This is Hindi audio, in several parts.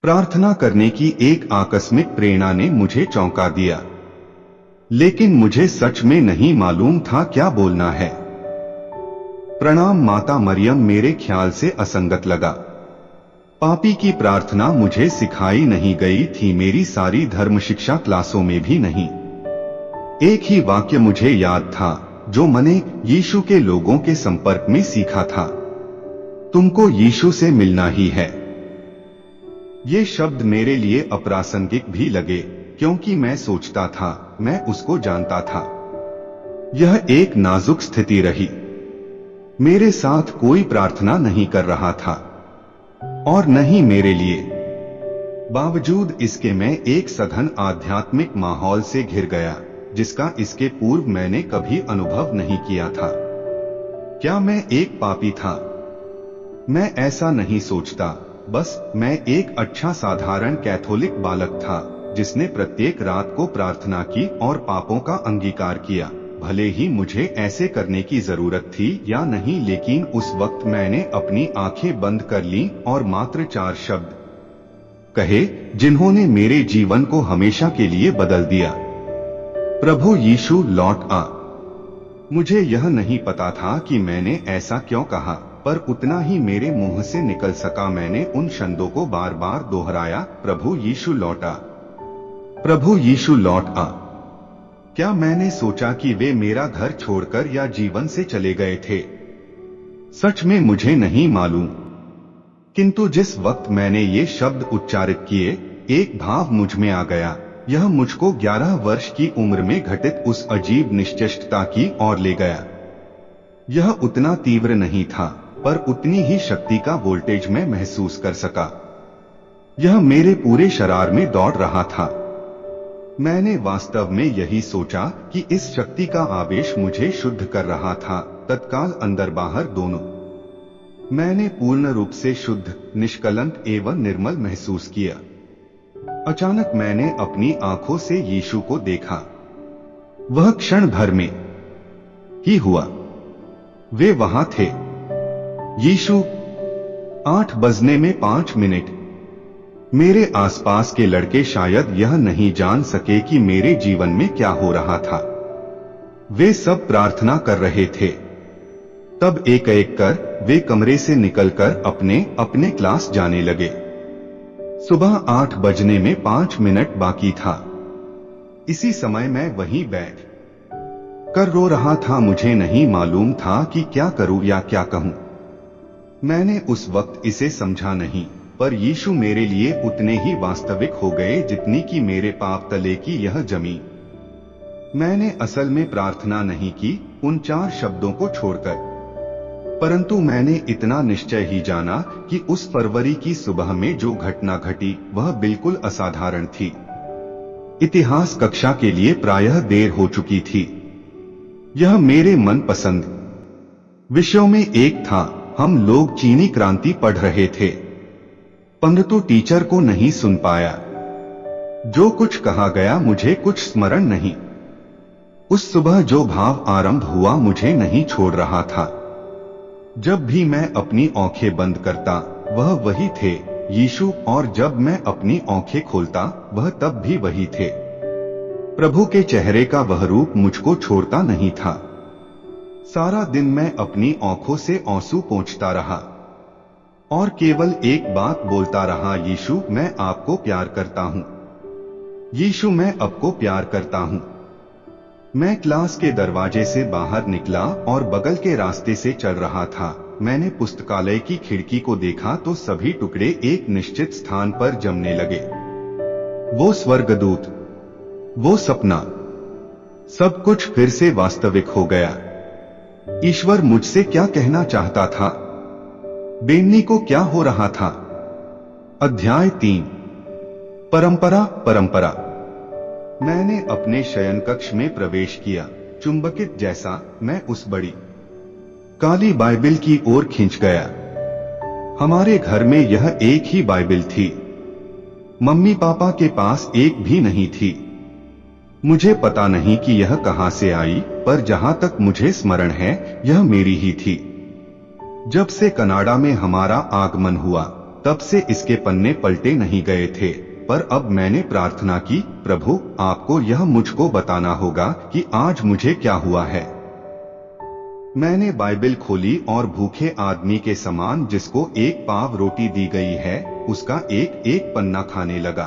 प्रार्थना करने की एक आकस्मिक प्रेरणा ने मुझे चौंका दिया, लेकिन मुझे सच में नहीं मालूम था क्या बोलना है। प्रणाम माता मरियम मेरे ख्याल से असंगत लगा। पापी की प्रार्थना मुझे सिखाई नहीं गई थी, मेरी सारी धर्म शिक्षा क्लासों में भी नहीं। एक ही वाक्य मुझे याद था जो मैंने यीशु के लोगों के संपर्क में सीखा था, तुमको यीशु से मिलना ही है। ये शब्द मेरे लिए अप्रासंगिक भी लगे, क्योंकि मैं सोचता था मैं उसको जानता था। यह एक नाजुक स्थिति रही। मेरे साथ कोई प्रार्थना नहीं कर रहा था और न ही मेरे लिए। बावजूद इसके मैं एक सघन आध्यात्मिक माहौल से घिर गया, जिसका इसके पूर्व मैंने कभी अनुभव नहीं किया था। क्या मैं एक पापी था? मैं ऐसा नहीं सोचता, बस मैं एक अच्छा साधारण कैथोलिक बालक था जिसने प्रत्येक रात को प्रार्थना की और पापों का अंगीकार किया, भले ही मुझे ऐसे करने की जरूरत थी या नहीं। लेकिन उस वक्त मैंने अपनी आंखें बंद कर लीं और मात्र 4 शब्द कहे जिन्होंने मेरे जीवन को हमेशा के लिए बदल दिया। प्रभु यीशु लौट आ। मुझे यह नहीं पता था कि मैंने ऐसा क्यों कहा, पर उतना ही मेरे मुंह से निकल सका। मैंने उन शब्दों को बार बार दोहराया, प्रभु यीशु लौट आ, प्रभु यीशु लौट आ। क्या मैंने सोचा कि वे मेरा घर छोड़कर या जीवन से चले गए थे? सच में मुझे नहीं मालूम, किंतु जिस वक्त मैंने ये शब्द उच्चारित किए, एक भाव मुझ में आ गया। यह मुझको 11 वर्ष की उम्र में घटित उस अजीब निश्चेष्टता की ओर ले गया। यह उतना तीव्र नहीं था, पर उतनी ही शक्ति का वोल्टेज मैं महसूस कर सका। यह मेरे पूरे शरीर में दौड़ रहा था। मैंने वास्तव में यही सोचा कि इस शक्ति का आवेश मुझे शुद्ध कर रहा था, तत्काल अंदर बाहर दोनों। मैंने पूर्ण रूप से शुद्ध, निष्कलंक एवं निर्मल महसूस किया। अचानक मैंने अपनी आंखों से यीशु को देखा। वह क्षण भर में ही हुआ। वे वहां थे। यीशु 8 बजने में 5 मिनट। मेरे आसपास के लड़के शायद यह नहीं जान सके कि मेरे जीवन में क्या हो रहा था। वे सब प्रार्थना कर रहे थे। तब एक एक कर वे कमरे से निकलकर अपने अपने क्लास जाने लगे। सुबह 8 बजने में 5 मिनट बाकी था। इसी समय मैं वहीं बैठ कर रो रहा था। मुझे नहीं मालूम था कि क्या करूं या क्या कहूं। मैंने उस वक्त इसे समझा नहीं, पर यीशु मेरे लिए उतने ही वास्तविक हो गए जितनी कि मेरे पाप तले की यह जमीन। मैंने असल में प्रार्थना नहीं की उन 4 शब्दों को छोड़कर, परंतु मैंने इतना निश्चय ही जाना कि उस फरवरी की सुबह में जो घटना घटी वह बिल्कुल असाधारण थी। इतिहास कक्षा के लिए प्रायः देर हो चुकी थी। यह मेरे मनपसंद विषयों में एक था। हम लोग चीनी क्रांति पढ़ रहे थे, परंतु टीचर को नहीं सुन पाया। जो कुछ कहा गया मुझे कुछ स्मरण नहीं। उस सुबह जो भाव आरंभ हुआ मुझे नहीं छोड़ रहा था। जब भी मैं अपनी आंखें बंद करता वह वही थे, यीशु, और जब मैं अपनी आंखें खोलता वह तब भी वही थे। प्रभु के चेहरे का वह रूप मुझको छोड़ता नहीं था। सारा दिन मैं अपनी आंखों से आंसू पोंछता रहा और केवल एक बात बोलता रहा, यीशु मैं आपको प्यार करता हूं, यीशु मैं आपको प्यार करता हूं। मैं क्लास के दरवाजे से बाहर निकला और बगल के रास्ते से चल रहा था। मैंने पुस्तकालय की खिड़की को देखा तो सभी टुकड़े एक निश्चित स्थान पर जमने लगे। वो स्वर्गदूत, वो सपना, सब कुछ फिर से वास्तविक हो गया। ईश्वर मुझसे क्या कहना चाहता था? बेन्नी को क्या हो रहा था? अध्याय 3। परंपरा। परंपरा। मैंने अपने शयन कक्ष में प्रवेश किया। चुंबकित जैसा मैं उस बड़ी काली बाइबिल की ओर खिंच गया। हमारे घर में यह एक ही बाइबिल थी। मम्मी पापा के पास एक भी नहीं थी। मुझे पता नहीं कि यह कहां से आई, पर जहां तक मुझे स्मरण है यह मेरी ही थी। जब से कनाडा में हमारा आगमन हुआ तब से इसके पन्ने पलटे नहीं गए थे। पर अब मैंने प्रार्थना की, प्रभु आपको यह मुझको बताना होगा कि आज मुझे क्या हुआ है। मैंने बाइबल खोली और भूखे आदमी के समान जिसको एक पाव रोटी दी गई है उसका एक एक पन्ना खाने लगा।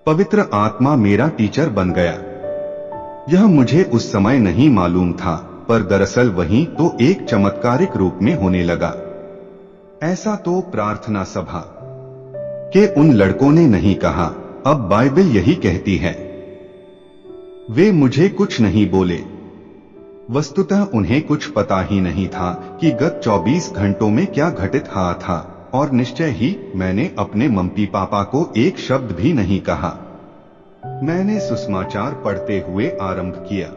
पवित्र आत्मा मेरा टीचर बन गया। यह मुझे उस समय नहीं मालूम था, पर दरअसल वहीं तो एक चमत्कारिक रूप में होने लगा। ऐसा तो प्रार्थना सभा के उन लड़कों ने नहीं कहा, अब बाइबल यही कहती है। वे मुझे कुछ नहीं बोले। वस्तुतः उन्हें कुछ पता ही नहीं था कि गत 24 घंटों में क्या घटित हुआ था, और निश्चय ही मैंने अपने मम्मी पापा को एक शब्द भी नहीं कहा। मैंने सुसमाचार पढ़ते हुए आरंभ किया।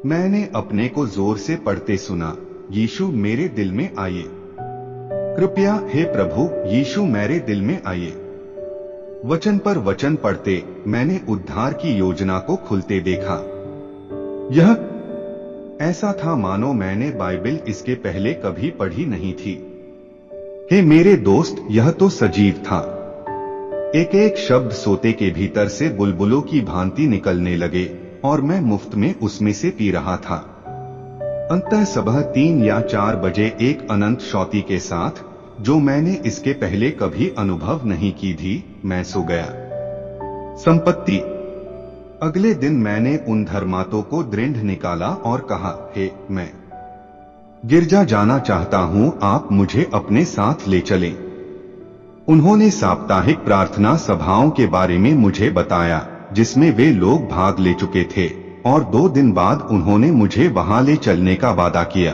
मैंने अपने को जोर से पढ़ते सुना, यीशु मेरे दिल में आइए, कृपया हे प्रभु यीशु मेरे दिल में आइए। वचन पर वचन पढ़ते मैंने उद्धार की योजना को खुलते देखा। यह ऐसा था मानो मैंने बाइबल इसके पहले कभी पढ़ी नहीं थी। हे मेरे दोस्त, यह तो सजीव था। एक एक शब्द सोते के भीतर से बुलबुलों की भांति निकलने लगे और मैं मुफ्त में उसमें से पी रहा था। अंततः सुबह 3 या 4 बजे एक अनंत शौती के साथ, जो मैंने इसके पहले कभी अनुभव नहीं की थी, मैं सो गया। संपत्ति। अगले दिन मैंने उन धर्मातों को दृढ़ निकाला और कहा, हे मैं गिरजा जाना चाहता हूं, आप मुझे अपने साथ ले चलें। उन्होंने साप्ताहिक प्रार्थना सभाओं के बारे में मुझे बताया जिसमें वे लोग भाग ले चुके थे, और 2 दिन बाद उन्होंने मुझे वहां ले चलने का वादा किया।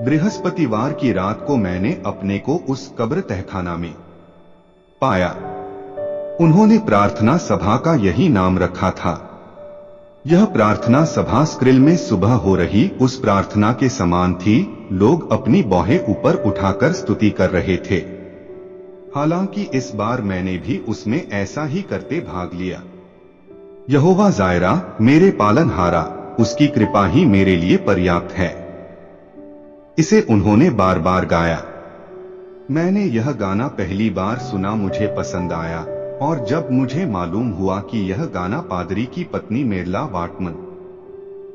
बृहस्पतिवार की रात को मैंने अपने को उस कब्र तहखाना में पाया। उन्होंने प्रार्थना सभा का यही नाम रखा था। यह प्रार्थना सभा स्क्रिल में सुबह हो रही उस प्रार्थना के समान थी। लोग अपनी बौहें ऊपर उठाकर स्तुति कर रहे थे। हालांकि इस बार मैंने भी उसमें ऐसा ही करते भाग लिया। यहोवा जायरा, मेरे पालनहारा, उसकी कृपा ही मेरे लिए पर्याप्त है। इसे उन्होंने बार बार गाया। मैंने यह गाना पहली बार सुना, मुझे पसंद आया, और जब मुझे मालूम हुआ कि यह गाना पादरी की पत्नी मेरला वाटमन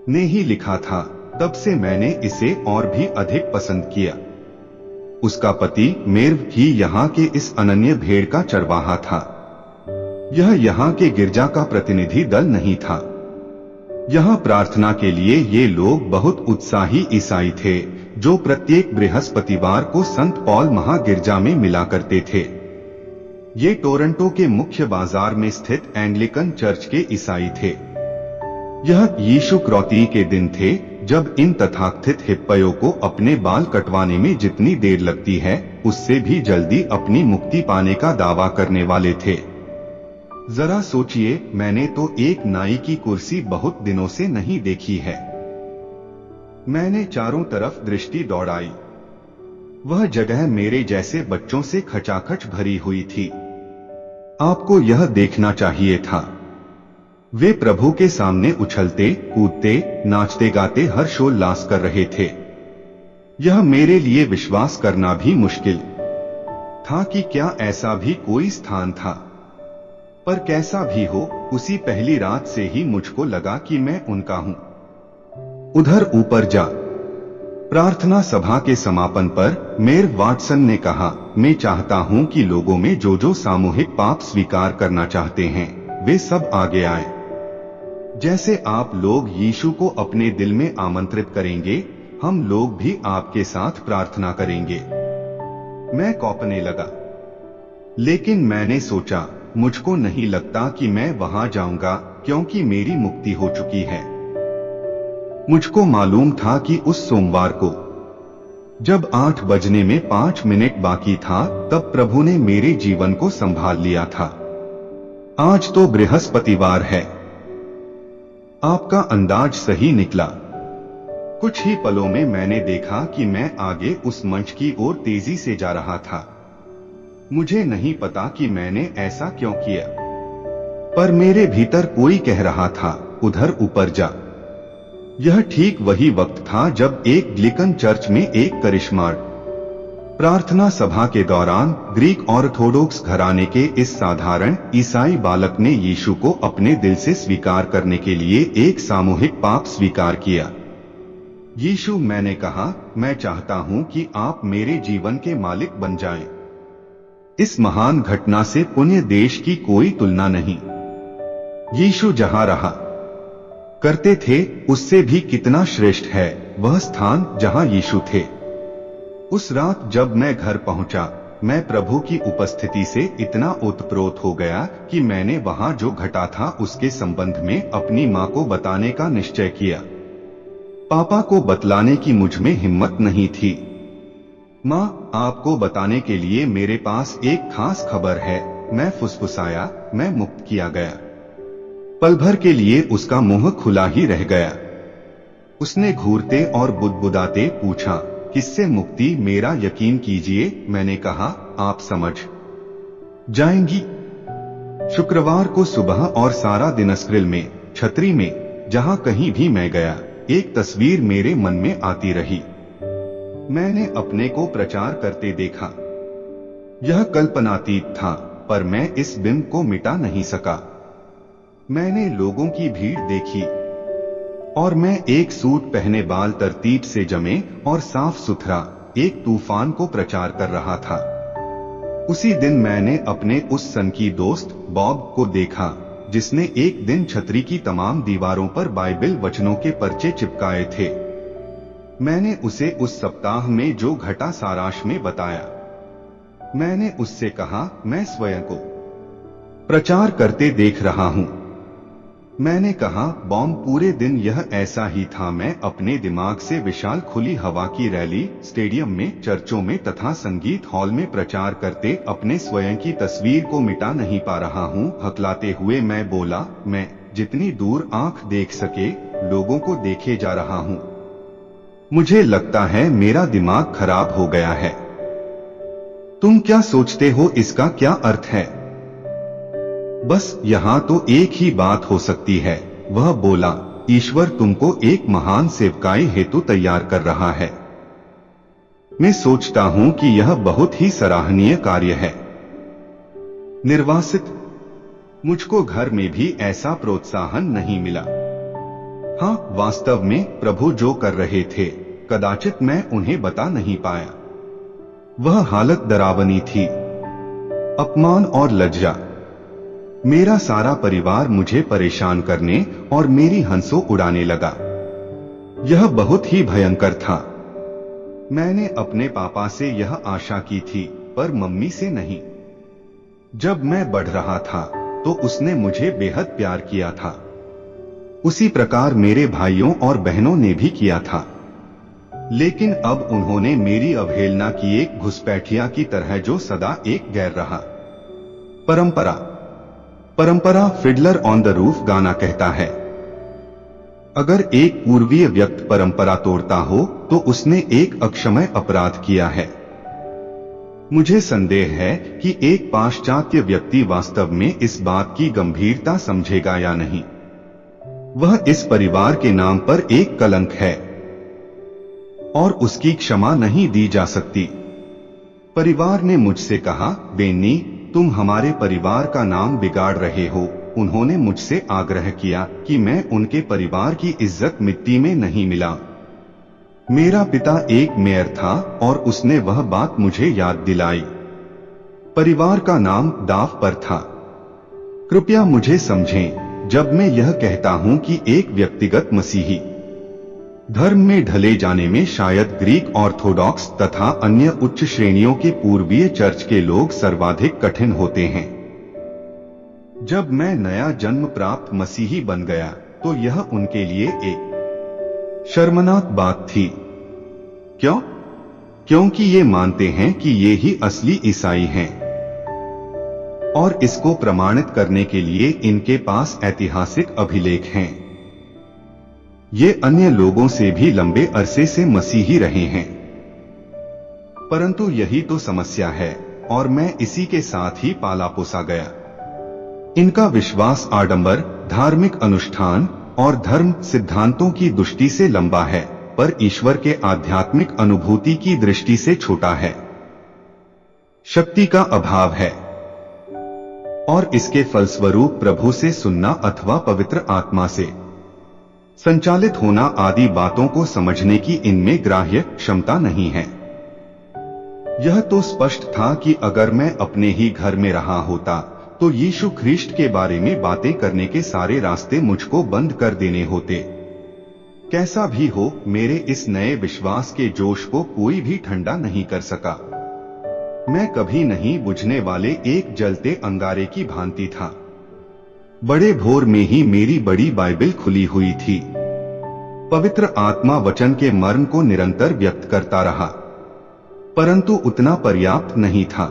ने ही लिखा था, तब से मैंने इसे और भी अधिक पसंद किया। उसका पति मेर्व ही यहाँ के इस अनन्य भेड़ का चरवाहा था। यह यहाँ के गिरजा का प्रतिनिधि दल नहीं था। यहाँ प्रार्थना के लिए ये लोग बहुत उत्साही ईसाई थे, जो प्रत्येक बृहस्पतिवार को संत पॉल महागिरजा में मिला करते थे। ये टोरंटो के मुख्य बाजार में स्थित एंग्लिकन चर्च के ईसाई थे। यह यीशु क्रौती के दिन थे, जब इन तथाकथित हिप्पयों को अपने बाल कटवाने में जितनी देर लगती है, उससे भी जल्दी अपनी मुक्ति पाने का दावा करने वाले थे। जरा सोचिए, मैंने तो एक नाई की कुर्सी बहुत दिनों से नहीं देखी है। मैंने चारों तरफ दृष्टि दौड़ाई। वह जगह मेरे जैसे बच्चों से खचाखच भरी हुई थी। आपको यह देखना चाहिए था। वे प्रभु के सामने उछलते, कूदते, नाचते गाते हर्षोल्लास कर रहे थे। यह मेरे लिए विश्वास करना भी मुश्किल था कि क्या ऐसा भी कोई स्थान था। पर कैसा भी हो, उसी पहली रात से ही मुझको लगा कि मैं उनका हूं। उधर ऊपर जा। प्रार्थना सभा के समापन पर मेयर वाटसन ने कहा, मैं चाहता हूं कि लोगों में जो जो सामूहिक पाप स्वीकार करना चाहते हैं, वे सब आगे आए। जैसे आप लोग यीशु को अपने दिल में आमंत्रित करेंगे, हम लोग भी आपके साथ प्रार्थना करेंगे। मैं कौपने लगा, लेकिन मैंने सोचा, मुझको नहीं लगता कि मैं वहां जाऊंगा, क्योंकि मेरी मुक्ति हो चुकी है। मुझको मालूम था कि उस सोमवार को जब 8 बजने में 5 मिनट बाकी था, तब प्रभु ने मेरे जीवन को संभाल लिया था। आज तो बृहस्पतिवार है। आपका अंदाज सही निकला। कुछ ही पलों में मैंने देखा कि मैं आगे उस मंच की ओर तेजी से जा रहा था। मुझे नहीं पता कि मैंने ऐसा क्यों किया, पर मेरे भीतर कोई कह रहा था, उधर ऊपर जा। यह ठीक वही वक्त था जब एक ग्लिकन चर्च में एक करिश्मा प्रार्थना सभा के दौरान ग्रीक ऑर्थोडॉक्स घराने के इस साधारण ईसाई बालक ने यीशु को अपने दिल से स्वीकार करने के लिए एक सामूहिक पाप स्वीकार किया। यीशु, मैंने कहा, मैं चाहता हूं कि आप मेरे जीवन के मालिक बन जाएं। इस महान घटना से पुण्य देश की कोई तुलना नहीं। यीशु जहां रहा करते थे उससे भी कितना श्रेष्ठ है वह स्थान जहां यीशु थे। उस रात जब मैं घर पहुंचा, मैं प्रभु की उपस्थिति से इतना ओतप्रोत हो गया कि मैंने वहां जो घटा था उसके संबंध में अपनी मां को बताने का निश्चय किया। पापा को बतलाने की मुझ में हिम्मत नहीं थी। मां, आपको बताने के लिए मेरे पास एक खास खबर है, मैं फुसफुसाया। मैं मुक्त किया गया। पल भर के लिए उसका मुंह खुला ही रह गया। उसने घूरते और बुदबुदाते पूछा, किससे मुक्ति? मेरा यकीन कीजिए, मैंने कहा, आप समझ जाएंगी। शुक्रवार को सुबह और सारा दिन अस्क्रिल में, छतरी में, जहां कहीं भी मैं गया, एक तस्वीर मेरे मन में आती रही। मैंने अपने को प्रचार करते देखा। यह कल्पनातीत था, पर मैं इस बिंब को मिटा नहीं सका। मैंने लोगों की भीड़ देखी और मैं एक सूट पहने, बाल तरतीब से जमे और साफ सुथरा, एक तूफान को प्रचार कर रहा था। उसी दिन मैंने अपने उस सनकी दोस्त बॉब को देखा, जिसने एक दिन छतरी की तमाम दीवारों पर बाइबल वचनों के पर्चे चिपकाए थे। मैंने उसे उस सप्ताह में जो घटा सारांश में बताया। मैंने उससे कहा, मैं स्वयं को प्रचार करते देख रहा हूं। मैंने कहा, बॉम्ब, पूरे दिन यह ऐसा ही था। मैं अपने दिमाग से विशाल खुली हवा की रैली, स्टेडियम में, चर्चों में तथा संगीत हॉल में प्रचार करते अपने स्वयं की तस्वीर को मिटा नहीं पा रहा हूं। हकलाते हुए मैं बोला, मैं जितनी दूर आंख देख सके लोगों को देखे जा रहा हूं। मुझे लगता है मेरा दिमाग खराब हो गया है। तुम क्या सोचते हो इसका क्या अर्थ है? बस यहां तो एक ही बात हो सकती है, वह बोला, ईश्वर तुमको एक महान सेवकाई हेतु तैयार कर रहा है। मैं सोचता हूं कि यह बहुत ही सराहनीय कार्य है। निर्वासित, मुझको घर में भी ऐसा प्रोत्साहन नहीं मिला। हाँ, वास्तव में प्रभु जो कर रहे थे, कदाचित मैं उन्हें बता नहीं पाया। वह हालत डरावनी थी। अपमान और लज्जा। मेरा सारा परिवार मुझे परेशान करने और मेरी हंसों उड़ाने लगा। यह बहुत ही भयंकर था। मैंने अपने पापा से यह आशा की थी, पर मम्मी से नहीं। जब मैं बढ़ रहा था तो उसने मुझे बेहद प्यार किया था। उसी प्रकार मेरे भाइयों और बहनों ने भी किया था। लेकिन अब उन्होंने मेरी अवहेलना की, एक घुसपैठिया की तरह जो सदा एक गैर रहा। परंपरा फिडलर ऑन द रूफ गाना कहता है, अगर एक पूर्वीय व्यक्ति परंपरा तोड़ता हो तो उसने एक अक्षम्य अपराध किया है। मुझे संदेह है कि एक पाश्चात्य व्यक्ति वास्तव में इस बात की गंभीरता समझेगा या नहीं। वह इस परिवार के नाम पर एक कलंक है और उसकी क्षमा नहीं दी जा सकती। परिवार ने मुझसे कहा, बेन्नी, तुम हमारे परिवार का नाम बिगाड़ रहे हो। उन्होंने मुझसे आग्रह किया कि मैं उनके परिवार की इज्जत मिट्टी में नहीं मिला। मेरा पिता एक मेयर था और उसने वह बात मुझे याद दिलाई। परिवार का नाम दाव पर था। कृपया मुझे समझें जब मैं यह कहता हूं कि एक व्यक्तिगत मसीही धर्म में ढले जाने में शायद ग्रीक ऑर्थोडॉक्स तथा अन्य उच्च श्रेणियों के पूर्वीय चर्च के लोग सर्वाधिक कठिन होते हैं। जब मैं नया जन्म प्राप्त मसीही बन गया तो यह उनके लिए एक शर्मनाक बात थी। क्यों? क्योंकि ये मानते हैं कि ये ही असली ईसाई हैं और इसको प्रमाणित करने के लिए इनके पास ऐतिहासिक अभिलेख हैं। ये अन्य लोगों से भी लंबे अरसे से मसीही रहे हैं। परंतु यही तो समस्या है और मैं इसी के साथ ही पाला पोसा गया। इनका विश्वास आडंबर, धार्मिक अनुष्ठान और धर्म सिद्धांतों की दृष्टि से लंबा है, पर ईश्वर के आध्यात्मिक अनुभूति की दृष्टि से छोटा है। शक्ति का अभाव है और इसके फलस्वरूप प्रभु से सुनना अथवा पवित्र आत्मा से संचालित होना आदि बातों को समझने की इनमें ग्राह्य क्षमता नहीं है। यह तो स्पष्ट था कि अगर मैं अपने ही घर में रहा होता तो यीशु ख्रीष्ट के बारे में बातें करने के सारे रास्ते मुझको बंद कर देने होते। कैसा भी हो, मेरे इस नए विश्वास के जोश को कोई भी ठंडा नहीं कर सका। मैं कभी नहीं बुझने वाले एक जलते अंगारे की भांति था। बड़े भोर में ही मेरी बड़ी बाइबल खुली हुई थी। पवित्र आत्मा वचन के मर्म को निरंतर व्यक्त करता रहा, परंतु उतना पर्याप्त नहीं था।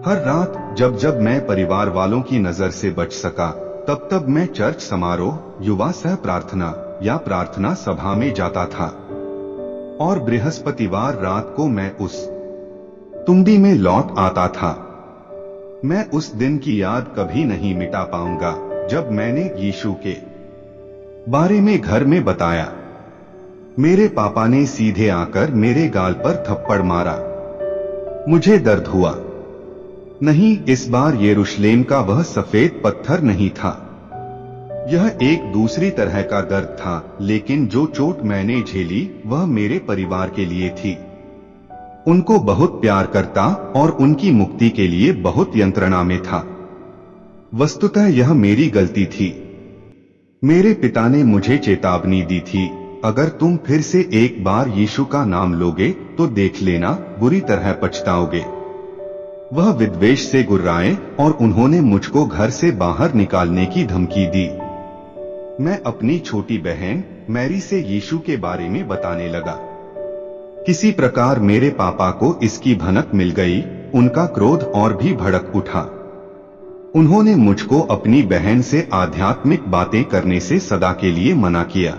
हर रात जब जब मैं परिवार वालों की नजर से बच सका, तब तब मैं चर्च समारोह, युवा सह प्रार्थना या प्रार्थना सभा में जाता था और बृहस्पतिवार रात को मैं उस तुंडी में लौट आता था। मैं उस दिन की याद कभी नहीं मिटा पाऊंगा जब मैंने यीशु के बारे में घर में बताया। मेरे पापा ने सीधे आकर मेरे गाल पर थप्पड़ मारा। मुझे दर्द हुआ। नहीं, इस बार यरूशलेम का वह सफेद पत्थर नहीं था। यह एक दूसरी तरह का दर्द था, लेकिन जो चोट मैंने झेली वह मेरे परिवार के लिए थी। उनको बहुत प्यार करता और उनकी मुक्ति के लिए बहुत यंत्रणा में था। वस्तुतः यह मेरी गलती थी। मेरे पिता ने मुझे चेतावनी दी थी, अगर तुम फिर से एक बार यीशु का नाम लोगे तो देख लेना, बुरी तरह पछताओगे। वह विद्वेष से गुर्राए और उन्होंने मुझको घर से बाहर निकालने की धमकी दी। मैं अपनी छोटी बहन मैरी से यीशु के बारे में बताने लगा। किसी प्रकार मेरे पापा को इसकी भनक मिल गई। उनका क्रोध और भी भड़क उठा। उन्होंने मुझको अपनी बहन से आध्यात्मिक बातें करने से सदा के लिए मना किया।